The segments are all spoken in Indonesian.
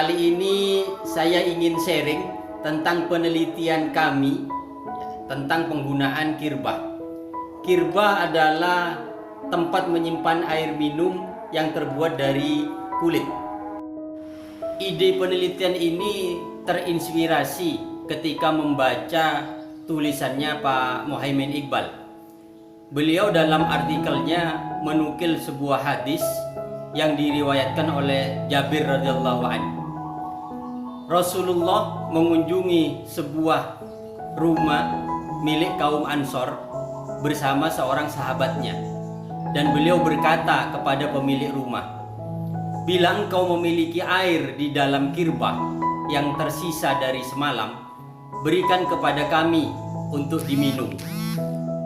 Kali ini saya ingin sharing tentang penelitian kami tentang penggunaan kirbah. Kirbah adalah tempat menyimpan air minum yang terbuat dari kulit. Ide penelitian ini terinspirasi ketika membaca tulisannya Pak Muhaimin Iqbal. Beliau dalam artikelnya menukil sebuah hadis yang diriwayatkan oleh Jabir radhiyallahu anhu. Rasulullah mengunjungi sebuah rumah milik kaum Ansor bersama seorang sahabatnya, dan beliau berkata kepada pemilik rumah, "Bila engkau memiliki air di dalam kirbah yang tersisa dari semalam, berikan kepada kami untuk diminum.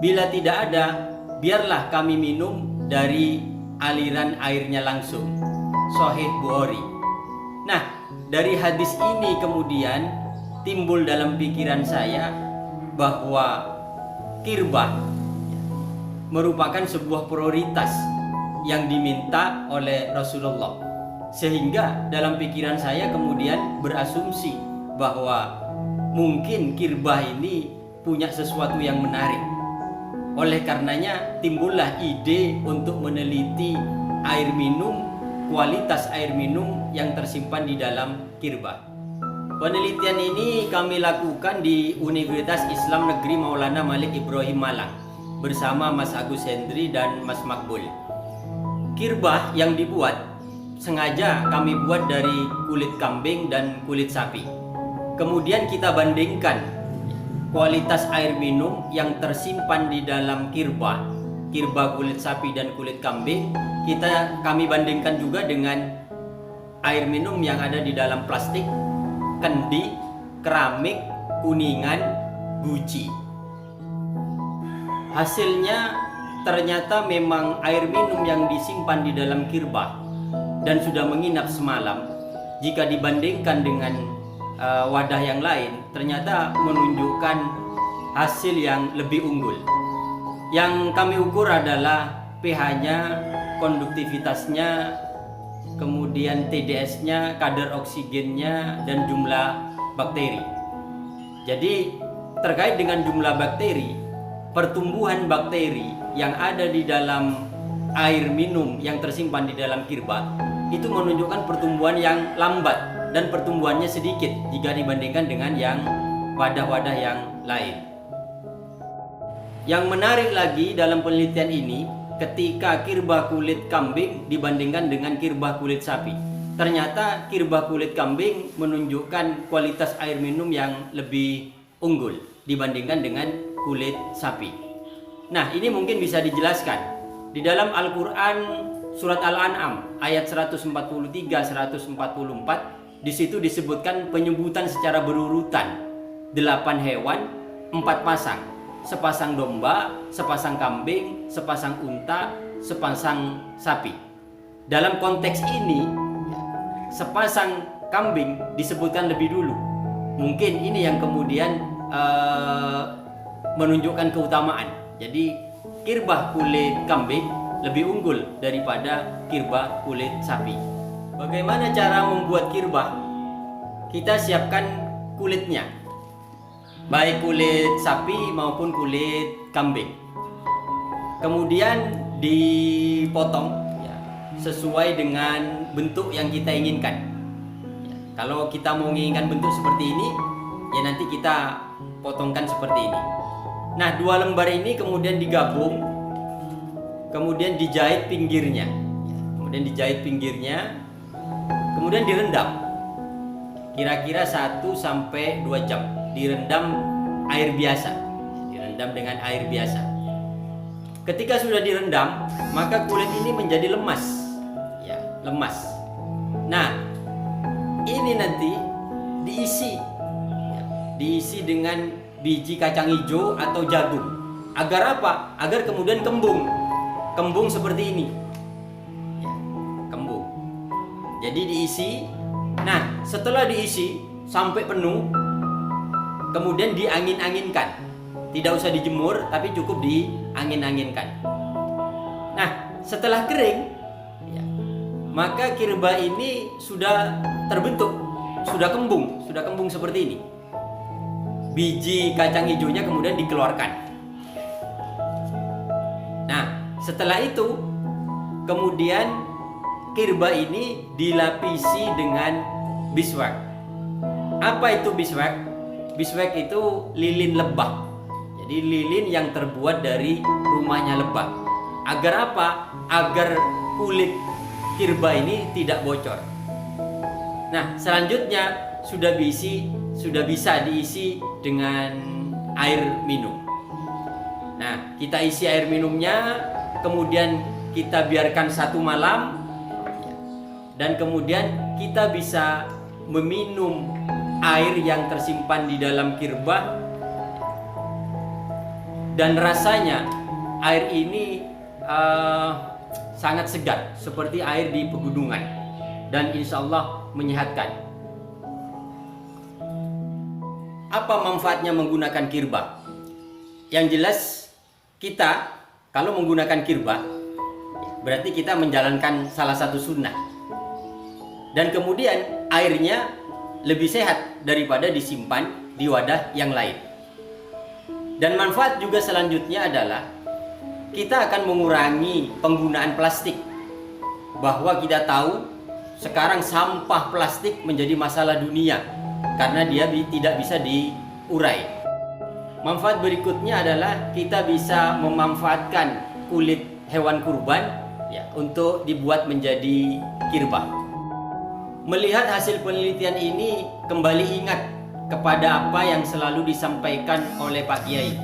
Bila tidak ada, biarlah kami minum dari aliran airnya langsung." Sahih Bukhari. Nah, dari hadis ini kemudian timbul dalam pikiran saya bahwa kirbah merupakan sebuah prioritas yang diminta oleh Rasulullah. Sehingga dalam pikiran saya kemudian berasumsi bahwa mungkin kirbah ini punya sesuatu yang menarik. Oleh karenanya timbullah ide untuk meneliti air minum, kualitas air minum yang tersimpan di dalam kirbah. Penelitian ini kami lakukan di Universitas Islam Negeri Maulana Malik Ibrahim Malang bersama Mas Agus Hendri dan Mas Makbul. Kirbah yang dibuat sengaja kami buat dari kulit kambing dan kulit sapi. Kemudian kita bandingkan kualitas air minum yang tersimpan di dalam kirbah kulit sapi dan kulit kambing, kami bandingkan juga dengan air minum yang ada di dalam plastik, kendi, keramik, kuningan, guci. Hasilnya ternyata memang air minum yang disimpan di dalam kirbah dan sudah menginap semalam, jika dibandingkan dengan wadah yang lain, ternyata menunjukkan hasil yang lebih unggul. Yang kami ukur adalah pH-nya, konduktivitasnya, kemudian TDS-nya, kadar oksigennya, dan jumlah bakteri. Jadi terkait dengan jumlah bakteri, pertumbuhan bakteri yang ada di dalam air minum yang tersimpan di dalam kirbah itu menunjukkan pertumbuhan yang lambat dan pertumbuhannya sedikit jika dibandingkan dengan yang wadah-wadah yang lain. Yang menarik lagi dalam penelitian ini, ketika kirbah kulit kambing dibandingkan dengan kirbah kulit sapi, ternyata kirbah kulit kambing menunjukkan kualitas air minum yang lebih unggul dibandingkan dengan kulit sapi. Nah, ini mungkin bisa dijelaskan di dalam Al-Quran surat Al-An'am ayat 143-144. Di situ disebutkan penyebutan secara berurutan 8 hewan, 4 pasang, sepasang domba, sepasang kambing, sepasang unta, sepasang sapi. Dalam konteks ini, sepasang kambing disebutkan lebih dulu. Mungkin ini yang kemudian menunjukkan keutamaan. Jadi kirbah kulit kambing lebih unggul daripada kirbah kulit sapi. Bagaimana cara membuat kirbah? Kita siapkan kulitnya, baik kulit sapi maupun kulit kambing. Kemudian dipotong sesuai dengan bentuk yang kita inginkan. Kalau kita mau menginginkan bentuk seperti ini, ya nanti kita potongkan seperti ini. Nah, 2 lembar ini kemudian digabung, kemudian dijahit pinggirnya, kemudian direndam kira-kira 1-2 jam, direndam air biasa, direndam dengan air biasa. Ketika sudah direndam, maka kulit ini menjadi lemas, lemas. Nah, ini nanti diisi dengan biji kacang hijau atau jagung. Agar apa? Agar kemudian kembung seperti ini, kembung. Jadi diisi. Nah, setelah diisi sampai penuh, kemudian diangin-anginkan. Tidak usah dijemur, tapi cukup diangin-anginkan. Nah, setelah kering, maka kirbah ini sudah terbentuk. sudah kembung seperti ini. Biji kacang hijaunya kemudian dikeluarkan. Nah, setelah itu kemudian kirba ini dilapisi dengan biswak. Apa itu biswak? Biswak itu lilin lebah. Jadi lilin yang terbuat dari rumahnya lebah. Agar apa? Agar kulit kirba ini tidak bocor. Nah, selanjutnya sudah bisa diisi dengan air minum. Nah, kita isi air minumnya, kemudian kita biarkan 1 malam, dan kemudian kita bisa meminum air yang tersimpan di dalam kirba, dan rasanya air ini sangat segar seperti air di pegunungan, dan insya Allah menyehatkan. Apa manfaatnya menggunakan kirba? Yang jelas, kita kalau menggunakan kirba berarti kita menjalankan salah satu sunnah, dan kemudian airnya lebih sehat daripada disimpan di wadah yang lain. Dan manfaat juga selanjutnya adalah kita akan mengurangi penggunaan plastik. Bahwa kita tahu sekarang sampah plastik menjadi masalah dunia karena dia tidak bisa diurai. Manfaat berikutnya adalah kita bisa memanfaatkan kulit hewan kurban untuk dibuat menjadi kirba. Melihat hasil penelitian ini, kembali ingat kepada apa yang selalu disampaikan oleh Pak Kiai.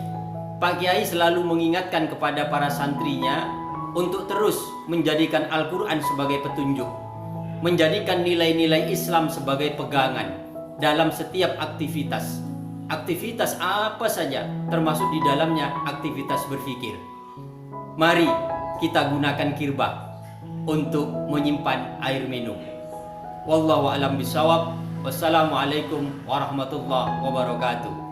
Pak Kiai selalu mengingatkan kepada para santrinya untuk terus menjadikan Al-Quran sebagai petunjuk, menjadikan nilai-nilai Islam sebagai pegangan dalam setiap aktivitas. Aktivitas apa saja, termasuk di dalamnya aktivitas berpikir. Mari kita gunakan kirba untuk menyimpan air minum. Wallahu a'lam bishawab. Wassalamualaikum warahmatullahi wabarakatuh.